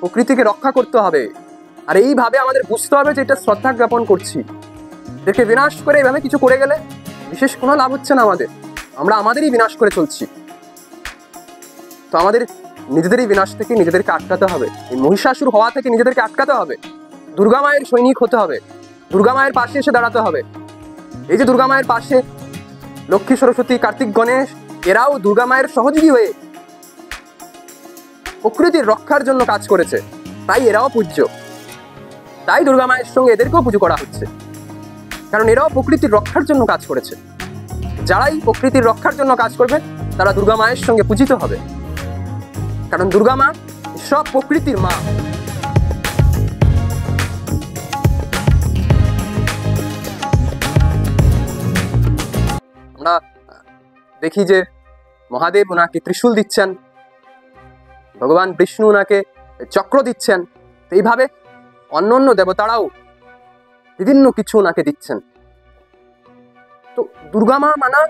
প্রকৃতিকে রক্ষা করতে হবে। আর এইভাবে আমাদের বুঝতে হবে যে এটা শ্রদ্ধা জ্ঞাপন করছি। এদেরকে বিনাশ করে এইভাবে কিছু করে গেলে বিশেষ কোনো লাভ হচ্ছে না আমাদের, আমরা আমাদেরই বিনাশ করে চলছি। তো আমাদের নিজেদেরই বিনাশ থেকে নিজেদেরকে আটকাতে হবে, এই মহিষাসুর হওয়া থেকে নিজেদেরকে আটকাতে হবে, দুর্গা মায়ের সৈনিক হতে হবে, দুর্গা মায়ের পাশে এসে দাঁড়াতে হবে। এই যে দুর্গা মায়ের পাশে লক্ষ্মী, সরস্বতী, কার্তিক, গণেশ, এরাও দুর্গা মায়ের সহযোগী হয়ে প্রকৃতির রক্ষার জন্য কাজ করেছে, তাই এরাও পূজ্য। তাই দুর্গা মায়ের সঙ্গে এদেরকেও পুজো করা হচ্ছে, কারণ এরাও প্রকৃতির রক্ষার জন্য কাজ করেছে। যারাই প্রকৃতির রক্ষার জন্য কাজ করবে তারা দুর্গা মায়ের সঙ্গে পূজিত হবে, কারণ দুর্গা মা সব প্রকৃতির মা। আমরা দেখি যে মহাদেব ওনাকে ত্রিশূল দিচ্ছেন, ভগবান বিষ্ণু ওনাকে চক্র দিচ্ছেন, এইভাবে অন্য অন্য দেবতারাও বিভিন্ন কিছু ওনাকে দিচ্ছেন। তো দুর্গা মা মানা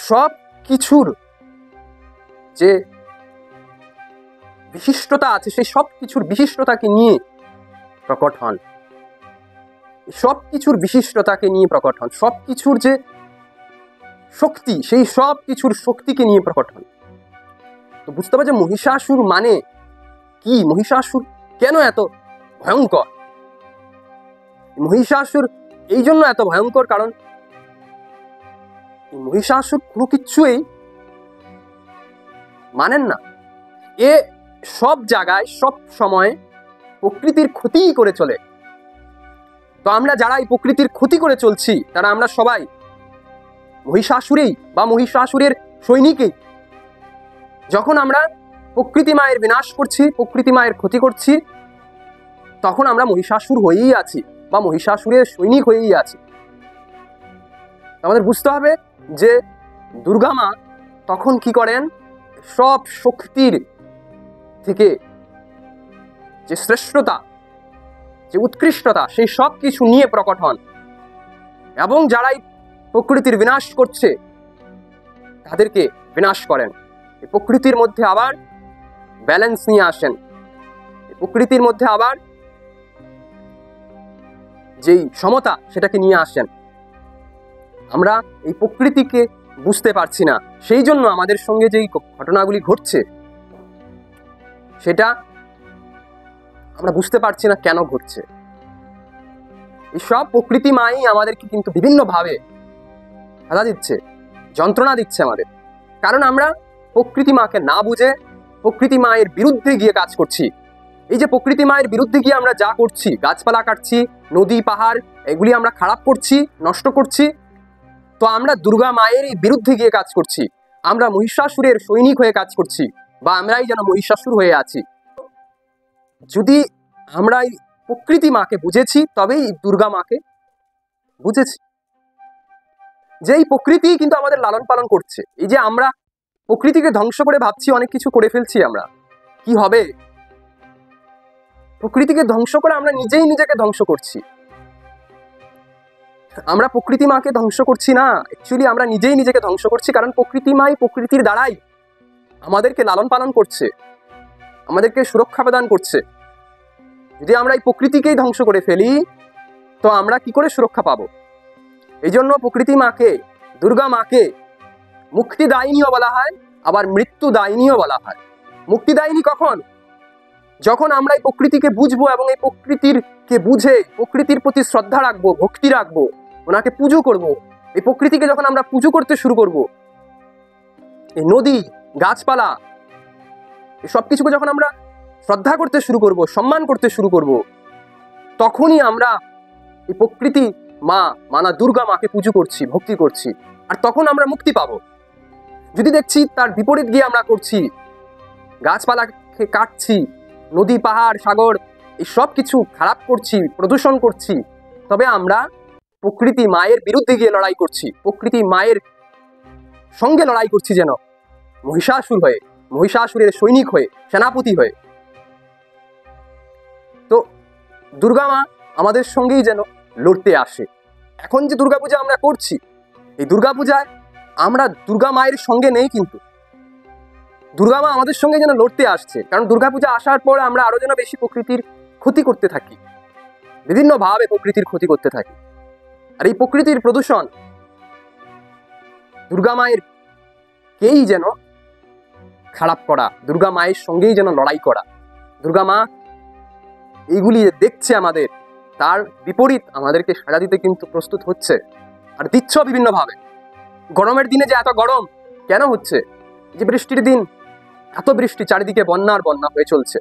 সব কিছুর যে বিশিষ্টতা আছে সেই সব কিছুর বিশিষ্টতাকে নিয়ে প্রকট হন, সব কিছুর বিশিষ্টতাকে নিয়ে প্রকট হন, সব কিছুর যে শক্তি সেই সব কিছুর শক্তিকে নিয়ে প্রকট হন। তো বুঝতে হবে যে মহিষাসুর মানে কি, মহিষাসুর কেন এত ভয়ঙ্কর। মহিষাসুর এই জন্য এত ভয়ঙ্কর কারণ মহিষাসুর কোনো কিছুই মানেন না। এ সব জায়গায় সব সময় প্রকৃতির ক্ষতিই করে চলে। তো আমরা যারা এই প্রকৃতির ক্ষতি করে চলছি তারা আমরা সবাই মহিষাসুরেই বা মহিষাসুরের সৈনিকেই। যখন আমরা প্রকৃতি মায়ের বিনাশ করছি, প্রকৃতি মায়ের ক্ষতি করছি, তখন আমরা মহিষাসুর হয়েই আছি বা মহিষাসুরের সৈনিক হয়েই আছি। আমাদের বুঝতে হবে যে দুর্গা মা তখন কি করেন, সব শক্তির থেকে যে শ্রেষ্ঠতা, যে উৎকৃষ্টতা, সেই সব কিছু নিয়ে প্রকট হন এবং যারাই প্রকৃতির বিনাশ করছে তাদেরকে বিনাশ করেন। এই প্রকৃতির মধ্যে আবার ব্যালেন্স নিয়ে আসেন, প্রকৃতির মধ্যে আবার যেই সমতা সেটাকে নিয়ে আসেন। আমরা এই প্রকৃতিকে বুঝতে পারছি না, সেই জন্য আমাদের সঙ্গে যেই ঘটনাগুলি ঘটছে সেটা আমরা বুঝতে পারছি না কেন ঘটছে। এই সব প্রকৃতি মাই আমাদেরকে কিন্তু বিভিন্নভাবে বাধা দিচ্ছে, যন্ত্রণা দিচ্ছে আমাদের, কারণ আমরা প্রকৃতি মাকে না বুঝে প্রকৃতি মায়ের বিরুদ্ধে গিয়ে কাজ করছি। এই যে প্রকৃতি মায়ের বিরুদ্ধে গিয়ে আমরা যা করছি, গাছপালা কাটছি, নদী পাহাড় এগুলি আমরা খারাপ করছি, নষ্ট করছি, তো আমরা দুর্গা মায়ের বিরুদ্ধে গিয়ে কাজ করছি, আমরা মহিষাসুরের সৈনিক হয়ে কাজ করছি, বা আমরাই যেন মহিষাসুর হয়ে আছি। যদি আমরা এই প্রকৃতি মাকে বুঝেছি তবেই দুর্গা মাকে বুঝেছি, যে এই প্রকৃতি কিন্তু আমাদের লালন পালন করছে। এই যে আমরা প্রকৃতিকে ধ্বংস করে ভাবছি অনেক কিছু করে ফেলছি, আমরা কি হবে, প্রকৃতিকে ধ্বংস করে আমরা নিজেই নিজেকে ধ্বংস করছি। আমরা প্রকৃতি মাকে ধ্বংস করছি না, অ্যাকচুয়ালি আমরা নিজেই নিজেকে ধ্বংস করছি, কারণ প্রকৃতি মাই প্রকৃতির দ্বারাই আমাদেরকে লালন পালন করছে, আমাদেরকে সুরক্ষা প্রদান করছে। যদি আমরা এই প্রকৃতিকেই ধ্বংস করে ফেলি তো আমরা কি করে সুরক্ষা পাবো? এই জন্য প্রকৃতি মাকে, দুর্গা মাকে মুক্তিদায়িনীও বলা হয়, আবার মৃত্যুদায়িনীও বলা হয়। মুক্তিদায়িনী কখন? যখন আমরা এই প্রকৃতিকে বুঝবো এবং এই প্রকৃতিরকে বুঝে প্রকৃতির প্রতি শ্রদ্ধা রাখবো, ভক্তি রাখবো, ওনাকে পুজো করব। এই প্রকৃতিকে যখন আমরা পুজো করতে শুরু করব, এই নদী, গাছপালা, এই সব কিছুকে যখন আমরা শ্রদ্ধা করতে শুরু করব, সম্মান করতে শুরু করব, তখনই আমরা এই প্রকৃতি মা মানা দুর্গা মাকে পুজো করছি, ভক্তি করছি, আর তখন আমরা মুক্তি পাবো। যদি দেখছি তার বিপরীত গিয়ে আমরা করছি, গাছপালাকে কাটছি, নদী পাহাড় সাগর এই সব কিছু খারাপ করছি, প্রদূষণ করছি, তবে আমরা প্রকৃতি মায়ের বিরুদ্ধে গিয়ে লড়াই করছি, প্রকৃতি মায়ের সঙ্গে লড়াই করছি, যেন মহিষাসুর হয়ে, মহিষাসুরের সৈনিক হয়ে, সেনাপতি হয়ে। তো দুর্গা মা আমাদের সঙ্গেই যেন লড়তে আসে। এখন যে দুর্গাপূজা আমরা করছি, এই দুর্গাপূজায় আমরা দুর্গা মায়ের সঙ্গে নেই, কিন্তু দুর্গা মা আমাদের সঙ্গে যেন লড়তে আসছে, কারণ দুর্গাপূজা আসার পর আমরা আরো যেন বেশি প্রকৃতির ক্ষতি করতে থাকি, বিভিন্ন ভাবে প্রকৃতির ক্ষতি করতে থাকি। আর এই প্রকৃতির প্রদূষণ দুর্গা মায়ের কেই যেন খারাপ করা, দুর্গা মায়ের সঙ্গেই যেন লড়াই করা। দুর্গা মা এইগুলি দেখছে আমাদের, তার বিপরীত আমাদেরকে সাড়া দিতে কিন্তু প্রস্তুত হচ্ছে, আর দিচ্ছ বিভিন্ন ভাবে। গরমের দিনে যে এত গরম কেন হচ্ছে, যে বৃষ্টির দিন এত বৃষ্টি, চারিদিকে বন্যা আর বন্যা হয়ে চলছে।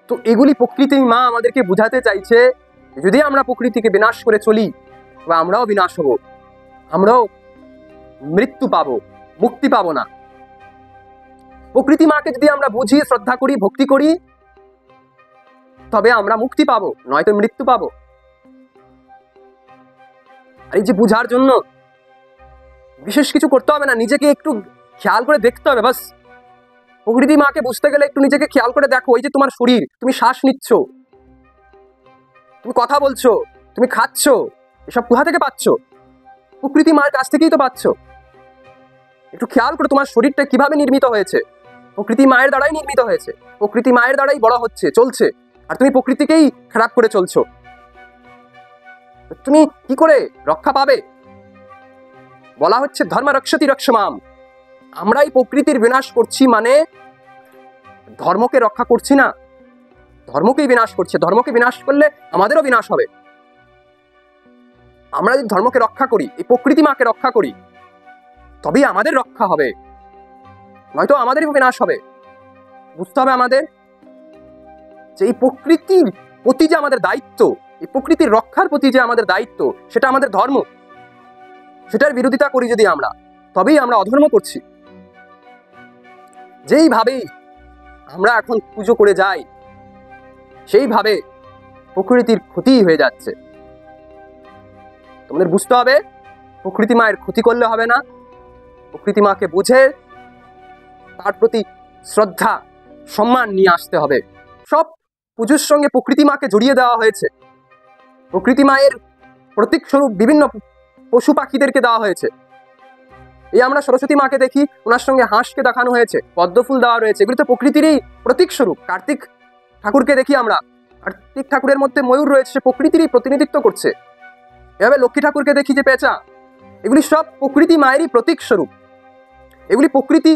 তো এগুলি প্রকৃতির মা আমাদেরকে বুঝাতে চাইছে, যদি আমরা প্রকৃতিকে বিনাশ করে চলি বা আমরাও বিনাশ হব, আমরাও মৃত্যু পাবো, মুক্তি পাবো না। প্রকৃতি মাকে যদি আমরা বুঝি, শ্রদ্ধা করি, ভক্তি করি, তবে আমরা মুক্তি পাবো, নয়তো মৃত্যু পাবো। আর এই যে বুঝার জন্য বিশেষ কিছু করতে হবে না, নিজেকে একটু খেয়াল করে দেখতে হবে বাস। প্রকৃতি মাকে বুঝতে গেলে একটু নিজেকে খেয়াল করে দেখো, এই যে তোমার শরীর, তুমি শ্বাস নিচ্ছ, তুমি কথা বলছো, তুমি খাচ্ছ, এসব কোথা থেকে পাচ্ছ? প্রকৃতি মায়ের কাছ থেকেই তো পাচ্ছ। একটু খেয়াল করে তোমার শরীরটা কিভাবে নির্মিত হয়েছে, প্রকৃতি মায়ের দ্বারাই নির্মিত হয়েছে, প্রকৃতি মায়ের দ্বারাই বড় হচ্ছে, চলছে, আর তুমি প্রকৃতিকেই খারাপ করে চলছো। তুমি কি করে রক্ষা পাবে? বলা হচ্ছে ধর্ম রক্ষতি রক্ষমাম। আমরাই প্রকৃতির বিনাশ করছি, মানে ধর্মকে রক্ষা করছি না, ধর্মকেই বিনাশ করছে। ধর্মকে বিনাশ করলে আমাদেরও বিনাশ হবে। আমরা যদি ধর্মকে রক্ষা করি, এই প্রকৃতি মাকে রক্ষা করি, তবেই আমাদের রক্ষা হবে, নয়তো আমাদেরই বিনাশ হবে। বুঝতে হবে আমাদের যে এই প্রকৃতির প্রতি যে আমাদের দায়িত্ব, এই প্রকৃতির রক্ষার প্রতি যে আমাদের দায়িত্ব, সেটা আমাদের ধর্ম। সেটার বিরোধিতা করি যদি আমরা, তবেই আমরা অধর্ম করছি। যেইভাবেই আমরা এখন পুজো করে যাই, সেইভাবে প্রকৃতির ক্ষতি হয়ে যাচ্ছে। তোমাদের বুঝতে হবে, প্রকৃতি মায়ের ক্ষতি করলে হবে না, প্রকৃতি মাকে বুঝে তার প্রতি শ্রদ্ধা সম্মান নিয়ে আসতে হবে। সব পুজোর সঙ্গে প্রকৃতি মাকে জড়িয়ে দেওয়া হয়েছে। প্রকৃতি মায়ের প্রতীক স্বরূপ বিভিন্ন পশু পাখিদেরকে দেওয়া হয়েছে। এই আমরা সরস্বতী মাকে দেখি, ওনার সঙ্গে হাঁসকে দেখানো হয়েছে, পদ্মফুল দেওয়া রয়েছে, এগুলি তো প্রকৃতিরই প্রতীক স্বরূপ। কার্তিক ঠাকুরকে দেখি আমরা, কার্তিক ঠাকুরের মধ্যে ময়ূর রয়েছে, সে প্রকৃতিরই প্রতিনিধিত্ব করছে। এভাবে লক্ষ্মী ঠাকুরকে দেখি যে পেঁচা, এগুলি সব প্রকৃতি মায়েরই প্রতীক স্বরূপ, এগুলি প্রকৃতি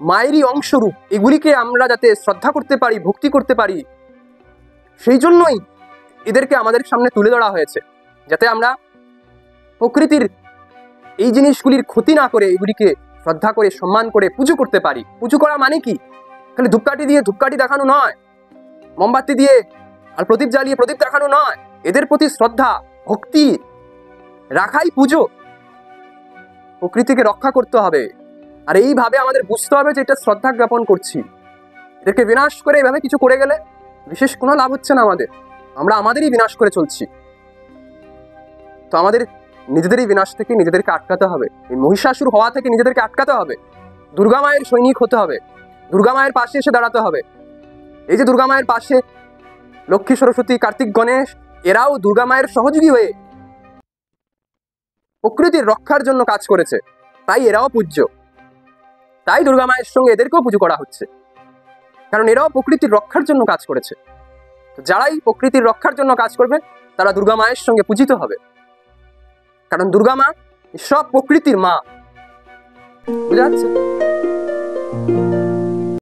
মায়েরই অংশরূপ। এগুলিকে আমরা যাতে শ্রদ্ধা করতে পারি, ভক্তি করতে পারি, সেই জন্যই এদেরকে আমাদের সামনে তুলে ধরা হয়েছে, যাতে আমরা প্রকৃতির এই জিনিসগুলির ক্ষতি না করে এগুলিকে শ্রদ্ধা করে সম্মান করে পুজো করতে পারি। পুজো করা মানে কি? খালি ধূপকাঠি দিয়ে ধূপকাঠি দেখানো নয়, মোমবাতি দিয়ে আর প্রদীপ জ্বালিয়ে প্রদীপ দেখানো নয়, এদের প্রতি শ্রদ্ধা ভক্তি রাখাই পুজো। প্রকৃতিকে রক্ষা করতে হবে, আর এইভাবে আমাদের বুঝতে হবে যে এটা শ্রদ্ধা জ্ঞাপন করছি। এদেরকে বিনাশ করে এভাবে কিছু করে গেলে বিশেষ কোনো লাভ হচ্ছে না আমাদের, আমরা আমাদেরই বিনাশ করে চলছি। তো আমাদের নিজেদেরই বিনাশ থেকে নিজেদেরকে আটকাতে হবে, এই মহিষাসুর হওয়া থেকে নিজেদেরকে আটকাতে হবে, দুর্গা মায়ের সৈনিক হতে হবে, দুর্গা মায়ের পাশে এসে দাঁড়াতে হবে। এই যে দুর্গা মায়ের পাশে লক্ষ্মী, সরস্বতী, কার্তিক, গণেশ, এরাও দুর্গা মায়ের সহযোগী হয়ে প্রকৃতির রক্ষার জন্য কাজ করেছে, তাই এরাও পূজ্য। তাই দুর্গা মায়ের সঙ্গে এদেরকেও পুজো করা হচ্ছে, কারণ এরাও প্রকৃতির রক্ষার জন্য কাজ করেছে। যারাই প্রকৃতির রক্ষার জন্য কাজ করবে তারা দুর্গা মায়ের সঙ্গে পূজিত হবে, কারণ দুর্গা মা সব প্রকৃতির মা। বুঝা যাচ্ছে?